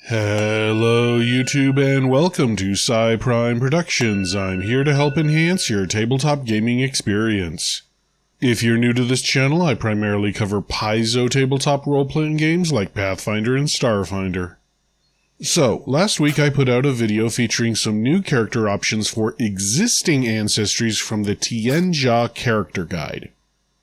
Hello YouTube and welcome to Prime Productions. I'm here to help enhance your tabletop gaming experience. If you're new to this channel, I primarily cover Paizo tabletop role-playing games like Pathfinder and Starfinder. So, last week I put out a video featuring some new character options for existing ancestries from the Tian Xia Character Guide.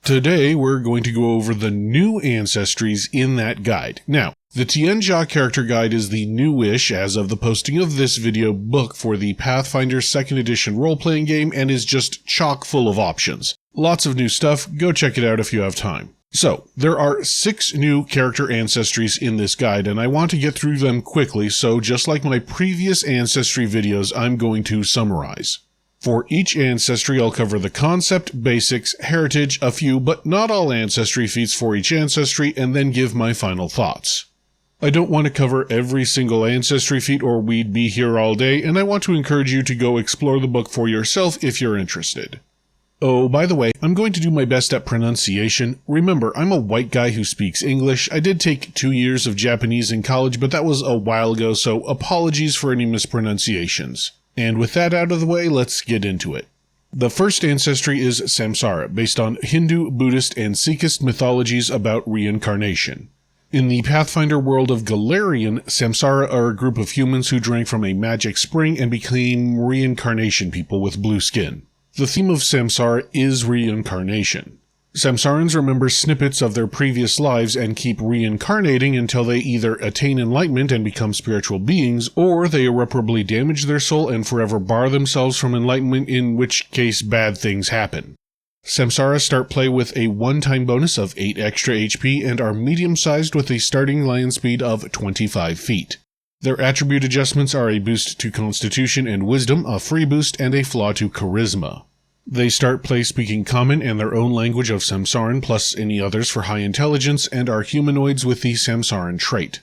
Today we're going to go over the new ancestries in that guide. Now, the Tian Xia Character Guide is the newish, as of the posting of this video, book for the Pathfinder Second Edition role-playing game and is just chock full of options. Lots of new stuff, go check it out if you have time. So, there are 6 new character ancestries in this guide, and I want to get through them quickly, so just like my previous ancestry videos, I'm going to summarize. For each ancestry, I'll cover the concept, basics, heritage, a few, but not all ancestry feats for each ancestry, and then give my final thoughts. I don't want to cover every single ancestry feat or we'd be here all day, and I want to encourage you to go explore the book for yourself if you're interested. Oh, by the way, I'm going to do my best at pronunciation. Remember, I'm a white guy who speaks English. I did take 2 years of Japanese in college, but that was a while ago, so apologies for any mispronunciations. And with that out of the way, let's get into it. The first ancestry is Samsara, based on Hindu, Buddhist, and Sikhist mythologies about reincarnation. In the Pathfinder world of Galarian, Samsara are a group of humans who drank from a magic spring and became reincarnation people with blue skin. The theme of Samsara is reincarnation. Samsarans remember snippets of their previous lives and keep reincarnating until they either attain enlightenment and become spiritual beings, or they irreparably damage their soul and forever bar themselves from enlightenment, in which case bad things happen. Samsara start play with a one-time bonus of 8 extra HP and are medium-sized with a starting land speed of 25 feet. Their attribute adjustments are a boost to Constitution and Wisdom, a free boost, and a flaw to Charisma. They start play speaking Common and their own language of Samsaran plus any others for high intelligence and are humanoids with the Samsaran trait.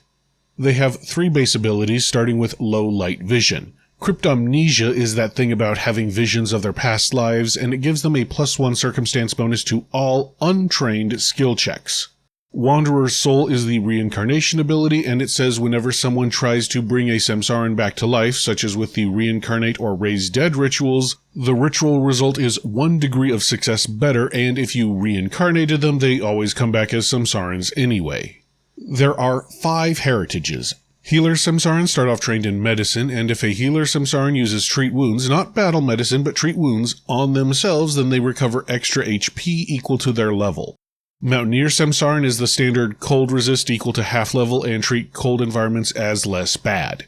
They have 3 base abilities starting with Low Light Vision. Cryptomnesia is that thing about having visions of their past lives, and it gives them a +1 circumstance bonus to all untrained skill checks. Wanderer's Soul is the reincarnation ability, and it says whenever someone tries to bring a Samsaran back to life, such as with the reincarnate or raise dead rituals, the ritual result is 1 degree of success better, and if you reincarnated them, they always come back as Samsarans anyway. There are 5 heritages. Healer Samsaran start off trained in medicine, and if a healer Samsaran uses treat wounds, not battle medicine, but treat wounds, on themselves, then they recover extra HP equal to their level. Mountaineer Samsaran is the standard cold resist equal to half level and treat cold environments as less bad.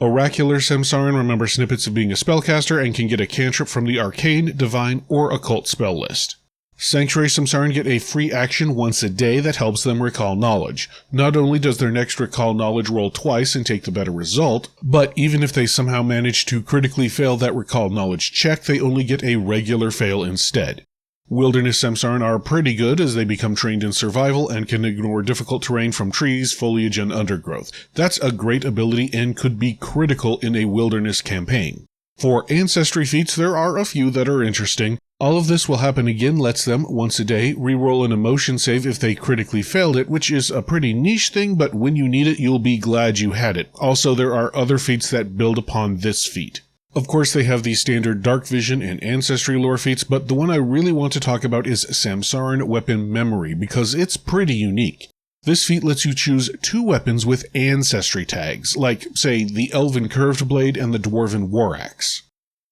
Oracular Samsaran remember snippets of being a spellcaster and can get a cantrip from the arcane, divine, or occult spell list. Sanctuary Samsaran get a free action once a day that helps them recall knowledge. Not only does their next recall knowledge roll twice and take the better result, but even if they somehow manage to critically fail that recall knowledge check, they only get a regular fail instead. Wilderness Samsaran are pretty good as they become trained in survival and can ignore difficult terrain from trees, foliage, and undergrowth. That's a great ability and could be critical in a wilderness campaign. For ancestry feats, there are a few that are interesting. All of this will happen again lets them, once a day, reroll an emotion save if they critically failed it, which is a pretty niche thing, but when you need it, you'll be glad you had it. Also, there are other feats that build upon this feat. Of course, they have the standard Dark Vision and Ancestry lore feats, but the one I really want to talk about is Samsaran Weapon Memory, because it's pretty unique. This feat lets you choose 2 weapons with Ancestry tags, like, say, the Elven Curved Blade and the Dwarven War Axe.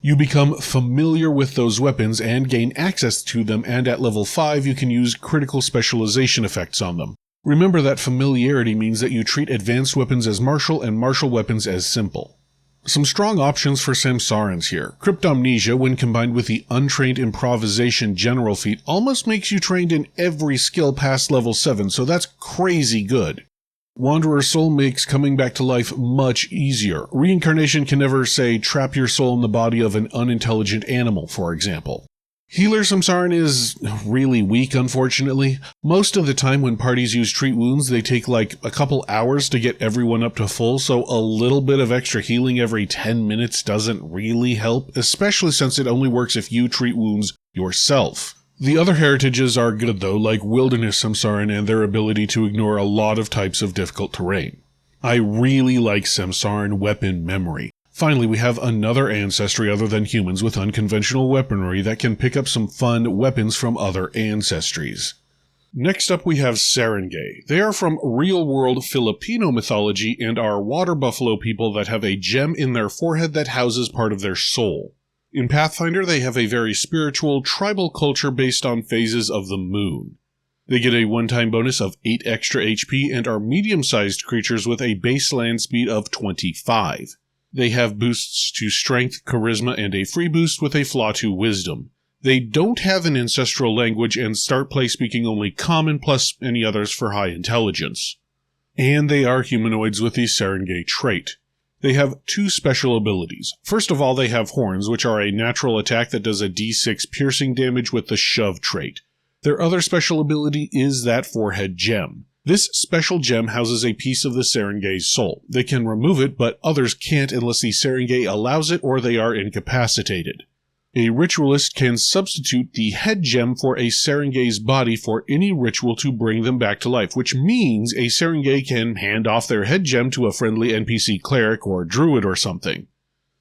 You become familiar with those weapons and gain access to them, and at level 5 you can use critical specialization effects on them. Remember that familiarity means that you treat advanced weapons as martial and martial weapons as simple. Some strong options for Samsarans here. Cryptomnesia, when combined with the Untrained Improvisation general feat, almost makes you trained in every skill past level 7, so that's crazy good. Wanderer's Soul makes coming back to life much easier. Reincarnation can never, say, trap your soul in the body of an unintelligent animal, for example. Healer Samsaran is really weak, unfortunately. Most of the time when parties use treat wounds, they take like a couple hours to get everyone up to full, so a little bit of extra healing every 10 minutes doesn't really help, especially since it only works if you treat wounds yourself. The other heritages are good though, like Wilderness Samsaran and their ability to ignore a lot of types of difficult terrain. I really like Samsaran weapon memory. Finally, we have another ancestry other than humans with unconventional weaponry that can pick up some fun weapons from other ancestries. Next up we have Serengay. They are from real-world Filipino mythology and are water buffalo people that have a gem in their forehead that houses part of their soul. In Pathfinder, they have a very spiritual, tribal culture based on phases of the moon. They get a one-time bonus of 8 extra HP and are medium-sized creatures with a base land speed of 25. They have boosts to strength, charisma, and a free boost with a flaw to wisdom. They don't have an ancestral language and start play speaking only common plus any others for high intelligence. And they are humanoids with the Serengay trait. They have 2 special abilities. First of all, they have horns, which are a natural attack that does a d6 piercing damage with the shove trait. Their other special ability is that forehead gem. This special gem houses a piece of the Serengay's soul. They can remove it, but others can't unless the Serengay allows it or they are incapacitated. A ritualist can substitute the head gem for a Serengay's body for any ritual to bring them back to life, which means a Serengay can hand off their head gem to a friendly NPC cleric or druid or something.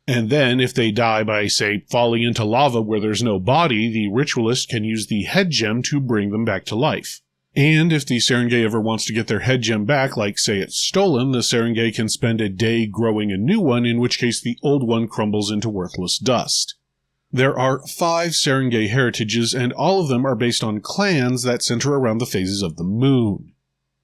And then, if they die by, say, falling into lava where there's no body, the ritualist can use the head gem to bring them back to life. And if the Serengay ever wants to get their head gem back, like say it's stolen, the Serengay can spend a day growing a new one, in which case the old one crumbles into worthless dust. There are 5 Serengay heritages, and all of them are based on clans that center around the phases of the moon.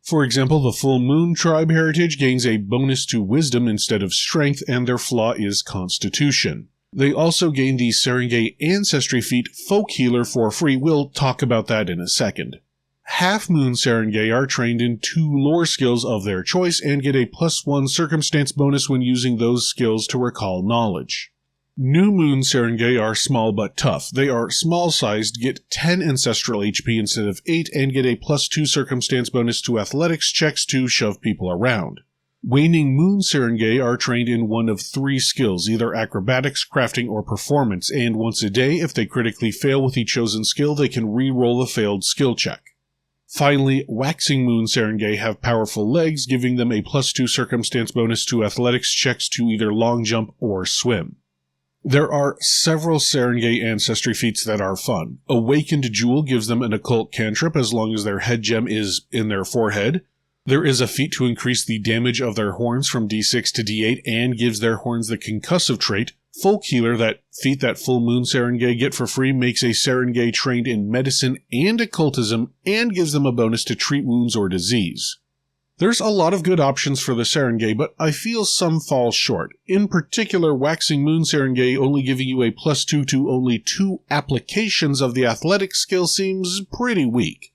For example, the Full Moon Tribe heritage gains a bonus to wisdom instead of strength, and their flaw is constitution. They also gain the Serengay ancestry feat Folk Healer for free. We'll talk about that in a second. Half Moon Serengay are trained in 2 lore skills of their choice and get a +1 circumstance bonus when using those skills to recall knowledge. New Moon Serengay are small but tough. They are small-sized, get 10 ancestral HP instead of 8, and get a +2 circumstance bonus to athletics checks to shove people around. Waning Moon Serengay are trained in one of 3 skills, either acrobatics, crafting, or performance, and once a day, if they critically fail with each chosen skill, they can re-roll the failed skill check. Finally, Waxing Moon Serengay have powerful legs, giving them a +2 circumstance bonus to athletics checks to either long jump or swim. There are several Serengay ancestry feats that are fun. Awakened Jewel gives them an occult cantrip as long as their head gem is in their forehead. There is a feat to increase the damage of their horns from d6 to d8 and gives their horns the concussive trait. Folk Healer, that feat that Full Moon Serengay get for free, makes a Serengay trained in medicine and occultism and gives them a bonus to treat wounds or disease. There's a lot of good options for the Serengay, but I feel some fall short. In particular, Waxing Moon Serengay only giving you a +2 to only 2 applications of the athletic skill seems pretty weak.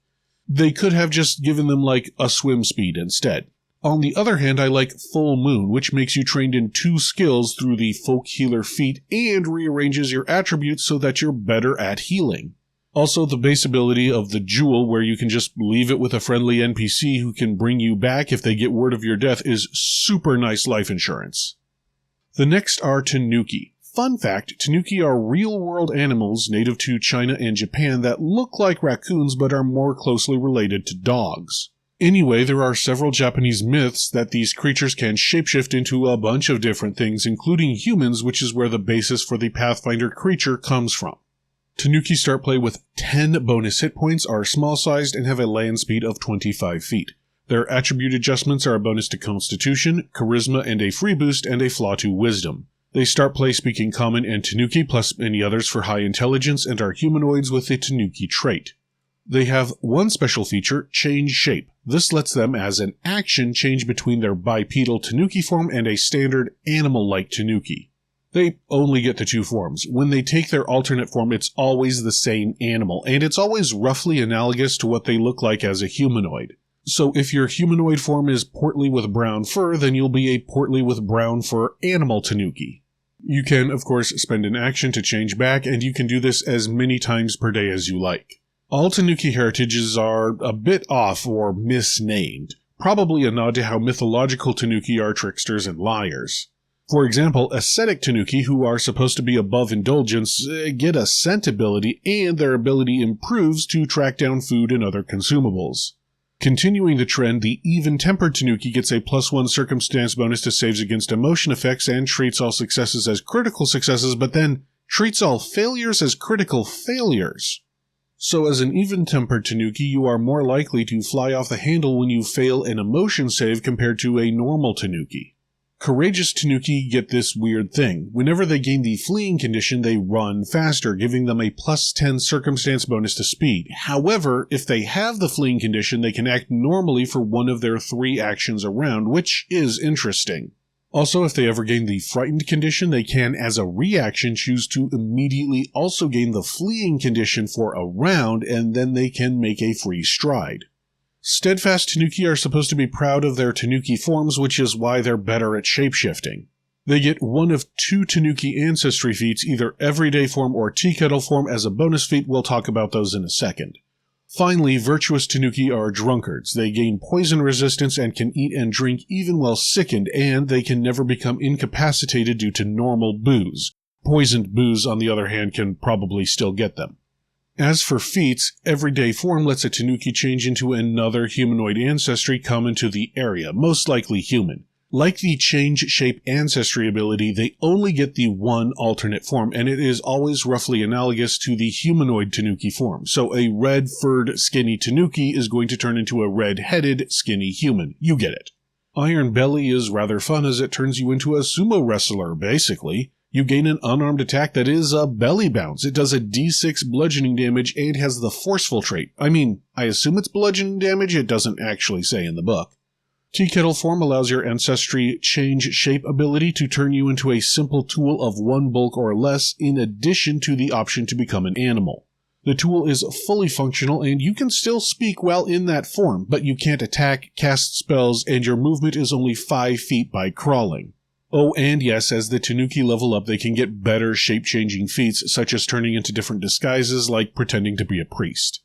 They could have just given them like a swim speed instead. On the other hand, I like Full Moon, which makes you trained in 2 skills through the Folk Healer feat and rearranges your attributes so that you're better at healing. Also, the base ability of the Jewel, where you can just leave it with a friendly NPC who can bring you back if they get word of your death, is super nice life insurance. The next are Tanuki. Fun fact, Tanuki are real-world animals native to China and Japan that look like raccoons but are more closely related to dogs. Anyway, there are several Japanese myths that these creatures can shapeshift into a bunch of different things, including humans, which is where the basis for the Pathfinder creature comes from. Tanuki start play with 10 bonus hit points, are small-sized, and have a land speed of 25 feet. Their attribute adjustments are a bonus to Constitution, Charisma, and a free boost, and a flaw to Wisdom. They start play speaking Common and Tanuki, plus any others for high intelligence, and are humanoids with the Tanuki trait. They have one special feature, Change Shape. This lets them, as an action, change between their bipedal Tanuki form and a standard animal-like Tanuki. They only get the 2 forms. When they take their alternate form, it's always the same animal, and it's always roughly analogous to what they look like as a humanoid. So if your humanoid form is portly with brown fur, then you'll be a portly with brown fur animal Tanuki. You can, of course, spend an action to change back, and you can do this as many times per day as you like. All Tanuki heritages are a bit off or misnamed, probably a nod to how mythological Tanuki are tricksters and liars. For example, ascetic Tanuki, who are supposed to be above indulgence, get a scent ability, and their ability improves to track down food and other consumables. Continuing the trend, the even-tempered Tanuki gets a +1 circumstance bonus to saves against emotion effects and treats all successes as critical successes, but then treats all failures as critical failures. So as an even-tempered Tanuki, you are more likely to fly off the handle when you fail an emotion save compared to a normal Tanuki. Courageous Tanuki get this weird thing. Whenever they gain the fleeing condition, they run faster, giving them a +10 circumstance bonus to speed. However, if they have the fleeing condition, they can act normally for one of their 3 actions a round, which is interesting. Also, if they ever gain the frightened condition, they can, as a reaction, choose to immediately also gain the fleeing condition for a round, and then they can make a free stride. Steadfast Tanuki are supposed to be proud of their Tanuki forms, which is why they're better at shapeshifting. They get one of 2 Tanuki ancestry feats, either Everyday Form or Tea Kettle Form, as a bonus feat. We'll talk about those in a second. Finally, virtuous Tanuki are drunkards. They gain poison resistance and can eat and drink even while sickened, and they can never become incapacitated due to normal booze. Poisoned booze, on the other hand, can probably still get them. As for feats, Everyday Form lets a Tanuki change into another humanoid ancestry common to the area, most likely human. Like the Change Shape Ancestry ability, they only get the one alternate form, and it is always roughly analogous to the humanoid Tanuki form. So a red-furred, skinny Tanuki is going to turn into a red-headed, skinny human. You get it. Iron Belly is rather fun as it turns you into a sumo wrestler, basically. You gain an unarmed attack that is a belly bounce. It does a d6 bludgeoning damage and has the forceful trait. I assume it's bludgeoning damage, it doesn't actually say in the book. Tea Kettle Form allows your Ancestry Change Shape ability to turn you into a simple tool of 1 bulk or less, in addition to the option to become an animal. The tool is fully functional, and you can still speak while in that form, but you can't attack, cast spells, and your movement is only 5 feet by crawling. Oh, and yes, as the Tanuki level up, they can get better shape-changing feats, such as turning into different disguises, like pretending to be a priest.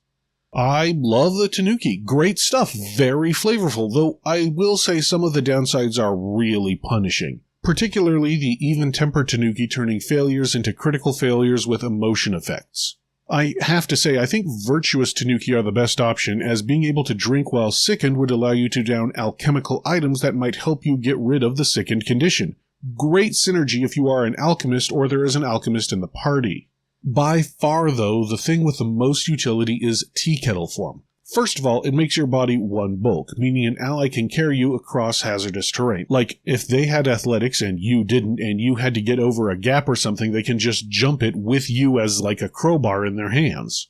I love the Tanuki. Great stuff. Very flavorful, though I will say some of the downsides are really punishing. Particularly the even-tempered Tanuki turning failures into critical failures with emotion effects. I have to say, I think virtuous Tanuki are the best option, as being able to drink while sickened would allow you to down alchemical items that might help you get rid of the sickened condition. Great synergy if you are an alchemist or there is an alchemist in the party. By far, though, the thing with the most utility is Tea Kettle Form. First of all, it makes your body 1 bulk, meaning an ally can carry you across hazardous terrain. Like, if they had athletics and you didn't, and you had to get over a gap or something, they can just jump it with you as like a crowbar in their hands.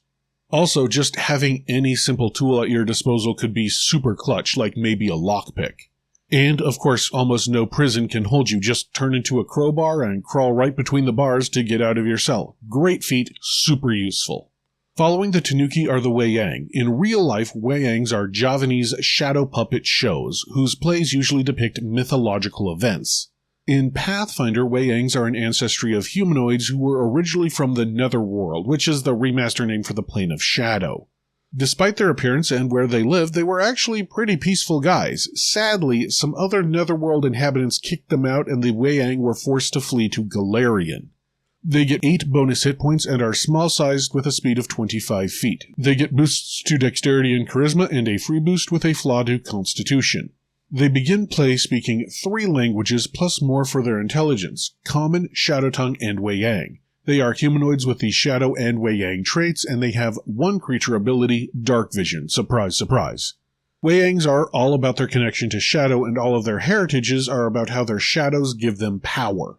Also, just having any simple tool at your disposal could be super clutch, like maybe a lockpick. And, of course, almost no prison can hold you. Just turn into a crowbar and crawl right between the bars to get out of your cell. Great feat, super useful. Following the Tanuki are the Wayang. In real life, Wayangs are Javanese shadow puppet shows, whose plays usually depict mythological events. In Pathfinder, Wayangs are an ancestry of humanoids who were originally from the Netherworld, which is the remaster name for the Plane of Shadow. Despite their appearance and where they lived, they were actually pretty peaceful guys. Sadly, some other Netherworld inhabitants kicked them out and the Wayang were forced to flee to Galarian. They get 8 bonus hit points and are small-sized with a speed of 25 feet. They get boosts to dexterity and charisma and a free boost with a flaw to constitution. They begin play speaking 3 languages plus more for their intelligence: Common, Shadow Tongue, and Wayang. They are humanoids with the Shadow and Wayang traits, and they have 1 creature ability, Dark Vision. Surprise, surprise. Wayangs are all about their connection to Shadow, and all of their heritages are about how their shadows give them power.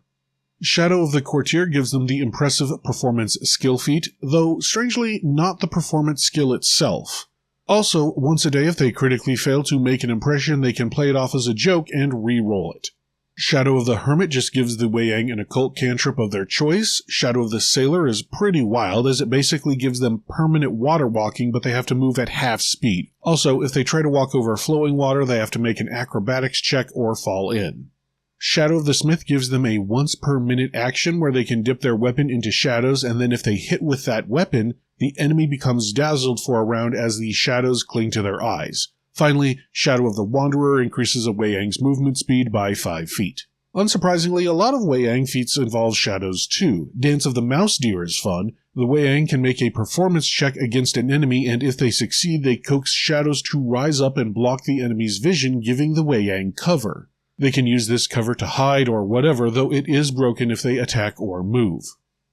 Shadow of the Courtier gives them the impressive performance skill feat, though strangely not the performance skill itself. Also, once a day if they critically fail to make an impression, they can play it off as a joke and re-roll it. Shadow of the Hermit just gives the Wayang an occult cantrip of their choice. Shadow of the Sailor is pretty wild, as it basically gives them permanent water walking, but they have to move at half speed. Also, if they try to walk over flowing water, they have to make an acrobatics check or fall in. Shadow of the Smith gives them a once-per-minute action where they can dip their weapon into shadows, and then if they hit with that weapon, the enemy becomes dazzled for a round as the shadows cling to their eyes. Finally, Shadow of the Wanderer increases a Wayang's movement speed by 5 feet. Unsurprisingly, a lot of Wayang feats involve shadows too. Dance of the Mouse Deer is fun. The Wayang can make a performance check against an enemy, and if they succeed, they coax shadows to rise up and block the enemy's vision, giving the Wayang cover. They can use this cover to hide or whatever, though it is broken if they attack or move.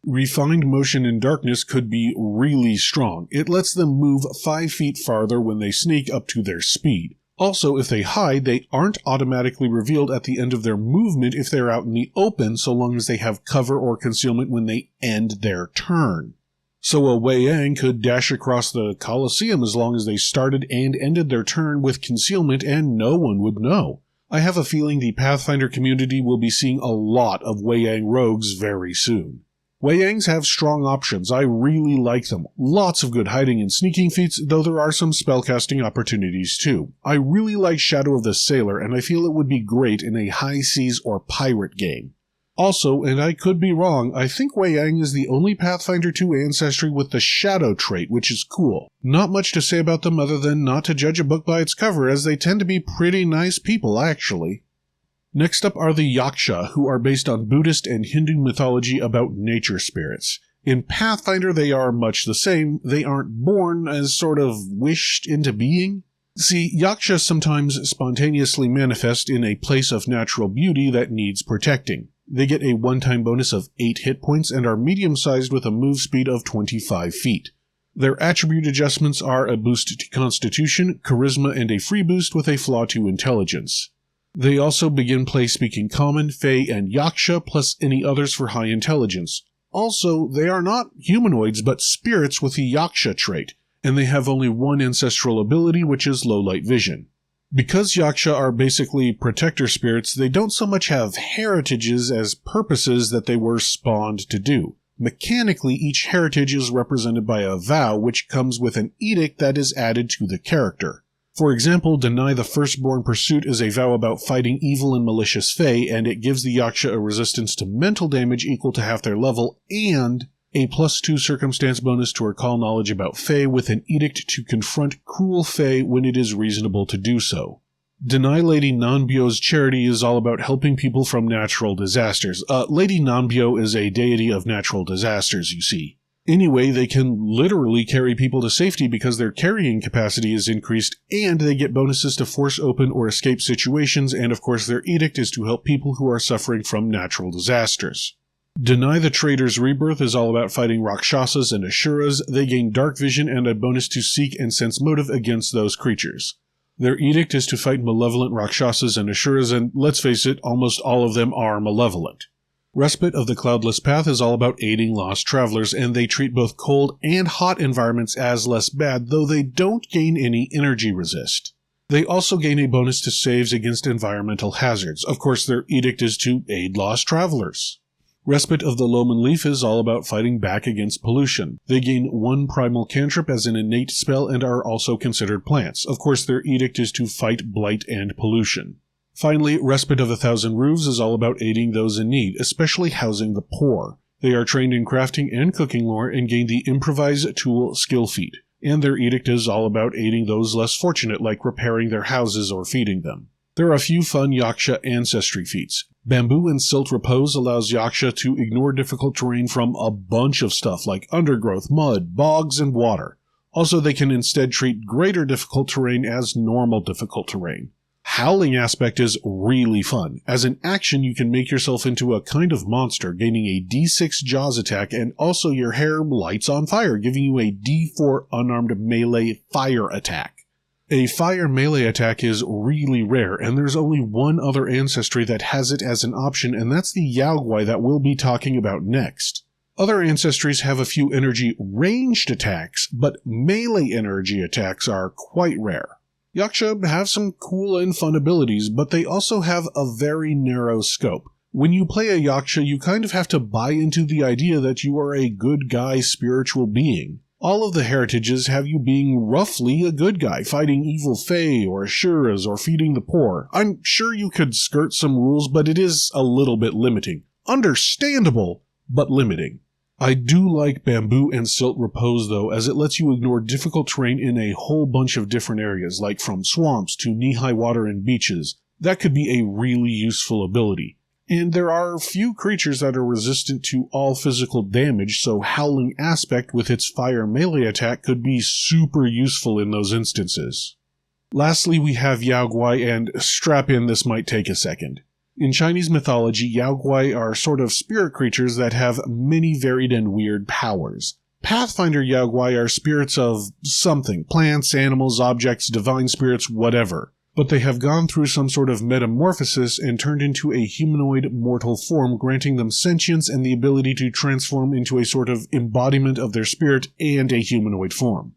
Refined motion in darkness could be really strong. It lets them move 5 feet farther when they sneak up to their speed. Also, if they hide, they aren't automatically revealed at the end of their movement if they're out in the open, so long as they have cover or concealment when they end their turn. So a Wayang could dash across the Colosseum as long as they started and ended their turn with concealment and no one would know. I have a feeling the Pathfinder community will be seeing a lot of Wayang rogues very soon. Wayangs have strong options. I really like them. Lots of good hiding and sneaking feats, though there are some spellcasting opportunities too. I really like Shadow of the Sailor, and I feel it would be great in a high seas or pirate game. Also, and I could be wrong, I think Wayang is the only Pathfinder 2 ancestry with the Shadow trait, which is cool. Not much to say about them other than not to judge a book by its cover, as they tend to be pretty nice people, actually. Next up are the Yaksha, who are based on Buddhist and Hindu mythology about nature spirits. In Pathfinder, they are much the same. They aren't born as sort of wished into being. See, Yaksha sometimes spontaneously manifest in a place of natural beauty that needs protecting. They get a one-time bonus of 8 hit points and are medium-sized with a move speed of 25 feet. Their attribute adjustments are a boost to Constitution, Charisma, and a free boost with a flaw to Intelligence. They also begin play speaking Common, Fey, and Yaksha, plus any others for high intelligence. Also, they are not humanoids, but spirits with the Yaksha trait, and they have only one ancestral ability, which is low light vision. Because Yaksha are basically protector spirits, they don't so much have heritages as purposes that they were spawned to do. Mechanically, each heritage is represented by a vow, which comes with an edict that is added to the character. For example, Deny the Firstborn Pursuit is a vow about fighting evil and malicious Fae, and it gives the Yaksha a resistance to mental damage equal to half their level, and a +2 circumstance bonus to recall knowledge about Fae with an edict to confront cruel Fae when it is reasonable to do so. Deny Lady Nanbyo's charity is all about helping people from natural disasters. Lady Nanbyo is a deity of natural disasters, you see. Anyway, they can literally carry people to safety because their carrying capacity is increased, and they get bonuses to force open or escape situations, and of course their edict is to help people who are suffering from natural disasters. Deny the Trader's Rebirth is all about fighting Rakshasas and Asuras. They gain dark vision and a bonus to seek and sense motive against those creatures. Their edict is to fight malevolent Rakshasas and Asuras, and let's face it, almost all of them are malevolent. Respite of the Cloudless Path is all about aiding lost travelers, and they treat both cold and hot environments as less bad, though they don't gain any energy resist. They also gain a bonus to saves against environmental hazards. Of course, their edict is to aid lost travelers. Respite of the Loman Leaf is all about fighting back against pollution. They gain 1 primal cantrip as an innate spell and are also considered plants. Of course, their edict is to fight blight and pollution. Finally, Respite of 1,000 Roofs is all about aiding those in need, especially housing the poor. They are trained in crafting and cooking lore and gain the Improvise Tool skill feat, and their edict is all about aiding those less fortunate, like repairing their houses or feeding them. There are a few fun Yaksha ancestry feats. Bamboo and Silt Repose allows Yaksha to ignore difficult terrain from a bunch of stuff like undergrowth, mud, bogs, and water. Also, they can instead treat greater difficult terrain as normal difficult terrain. Howling aspect is really fun. As an action, you can make yourself into a kind of monster, gaining a D6 Jaws attack, and also your hair lights on fire, giving you a D4 unarmed melee fire attack. A fire melee attack is really rare, and there's only one other ancestry that has it as an option, and that's the Yaogwai that we'll be talking about next. Other ancestries have a few energy ranged attacks, but melee energy attacks are quite rare. Yaksha have some cool and fun abilities, but they also have a very narrow scope. When you play a Yaksha, you kind of have to buy into the idea that you are a good guy spiritual being. All of the heritages have you being roughly a good guy, fighting evil Fae or Asuras or feeding the poor. I'm sure you could skirt some rules, but it is a little bit limiting. Understandable, but limiting. I do like Bamboo and Silt Repose though, as it lets you ignore difficult terrain in a whole bunch of different areas, like from swamps to knee-high water and beaches. That could be a really useful ability. And there are few creatures that are resistant to all physical damage, so Howling Aspect with its fire melee attack could be super useful in those instances. Lastly, we have Yaoguai, and strap in, this might take a second. In Chinese mythology, Yaoguai are sort of spirit creatures that have many varied and weird powers. Pathfinder Yaoguai are spirits of something, plants, animals, objects, divine spirits, whatever. But they have gone through some sort of metamorphosis and turned into a humanoid mortal form, granting them sentience and the ability to transform into a sort of embodiment of their spirit and a humanoid form.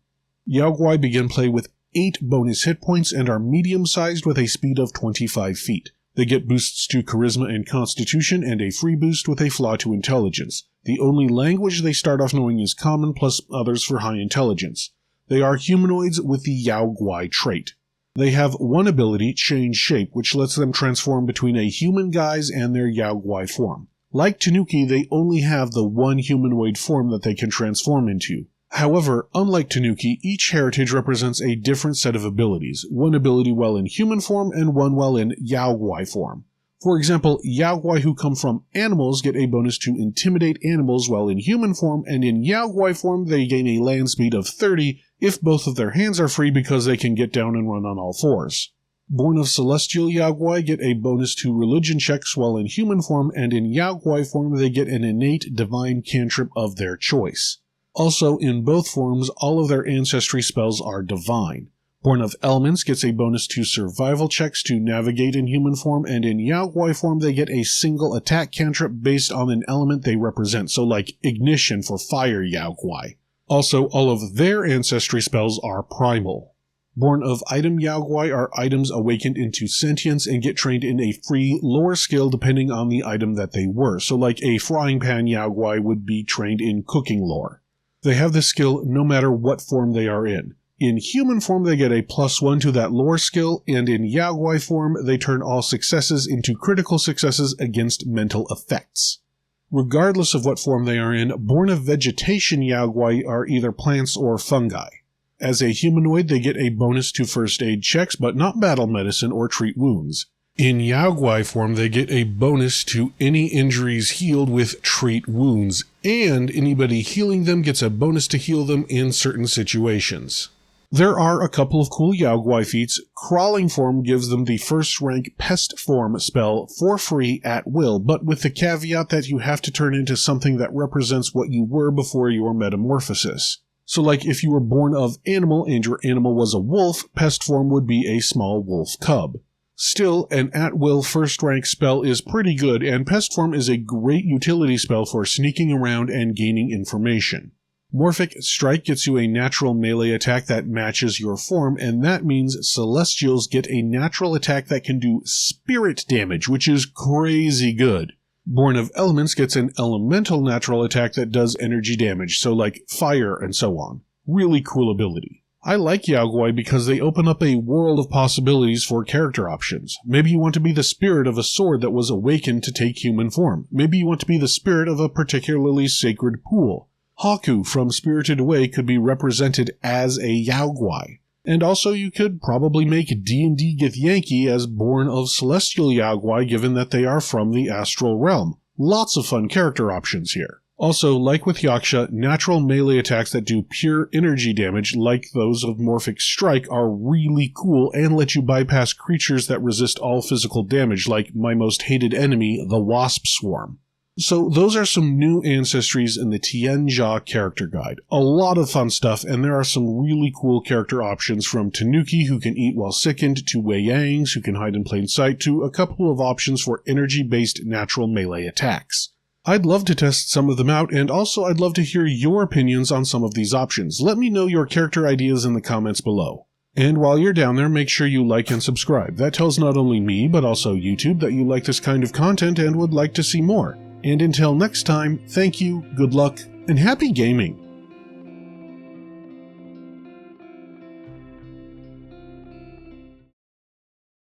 Yaoguai begin play with 8 bonus hit points and are medium-sized with a speed of 25 feet. They get boosts to Charisma and Constitution and a free boost with a flaw to Intelligence. The only language they start off knowing is Common plus others for high intelligence. They are humanoids with the Yaoguai trait. They have one ability, Change Shape, which lets them transform between a human guise and their Yaoguai form. Like Tanuki, they only have the one humanoid form that they can transform into. However, unlike Tanuki, each heritage represents a different set of abilities, one ability while in human form and one while in Yaoguai form. For example, Yaoguai who come from animals get a bonus to intimidate animals while in human form, and in Yaoguai form they gain a land speed of 30 if both of their hands are free because they can get down and run on all fours. Born of Celestial Yaoguai get a bonus to religion checks while in human form, and in Yaoguai form they get an innate divine cantrip of their choice. Also, in both forms, all of their ancestry spells are divine. Born of Elements gets a bonus to survival checks to navigate in human form, and in Yaoguai form they get a single attack cantrip based on an element they represent, so like Ignition for Fire Yaoguai. Also, all of their ancestry spells are primal. Born of Item Yaoguai are items awakened into sentience and get trained in a free lore skill depending on the item that they were, so like a Frying Pan Yaoguai would be trained in cooking lore. They have this skill no matter what form they are in. In human form they get a +1 to that lore skill, and in Yaoguai form they turn all successes into critical successes against mental effects. Regardless of what form they are in, Born of Vegetation Yaoguai are either plants or fungi. As a humanoid they get a bonus to first aid checks, but not battle medicine or treat wounds. In Yaoguai form they get a bonus to any injuries healed with treat wounds, and anybody healing them gets a bonus to heal them in certain situations. There are a couple of cool Yaoguai feats. Crawling form gives them the first rank Pest form spell for free at will, but with the caveat that you have to turn into something that represents what you were before your metamorphosis. So like if you were born of animal and your animal was a wolf, Pest form would be a small wolf cub. Still, an at-will first-rank spell is pretty good, and Pest form is a great utility spell for sneaking around and gaining information. Morphic Strike gets you a natural melee attack that matches your form, and that means Celestials get a natural attack that can do spirit damage, which is crazy good. Born of Elements gets an elemental natural attack that does energy damage, so like fire and so on. Really cool ability. I like Yaoguai because they open up a world of possibilities for character options. Maybe you want to be the spirit of a sword that was awakened to take human form. Maybe you want to be the spirit of a particularly sacred pool. Haku from Spirited Away could be represented as a Yaoguai. And also you could probably make D&D Githyanki as Born of Celestial Yaoguai given that they are from the astral realm. Lots of fun character options here. Also, like with Yaksha, natural melee attacks that do pure energy damage, like those of Morphic Strike, are really cool and let you bypass creatures that resist all physical damage, like my most hated enemy, the Wasp Swarm. So those are some new ancestries in the Tian Xia Character Guide. A lot of fun stuff, and there are some really cool character options from Tanuki, who can eat while sickened, to Wayangs, who can hide in plain sight, to a couple of options for energy-based natural melee attacks. I'd love to test some of them out, and also I'd love to hear your opinions on some of these options. Let me know your character ideas in the comments below. And while you're down there, make sure you like and subscribe. That tells not only me, but also YouTube that you like this kind of content and would like to see more. And until next time, thank you, good luck, and happy gaming!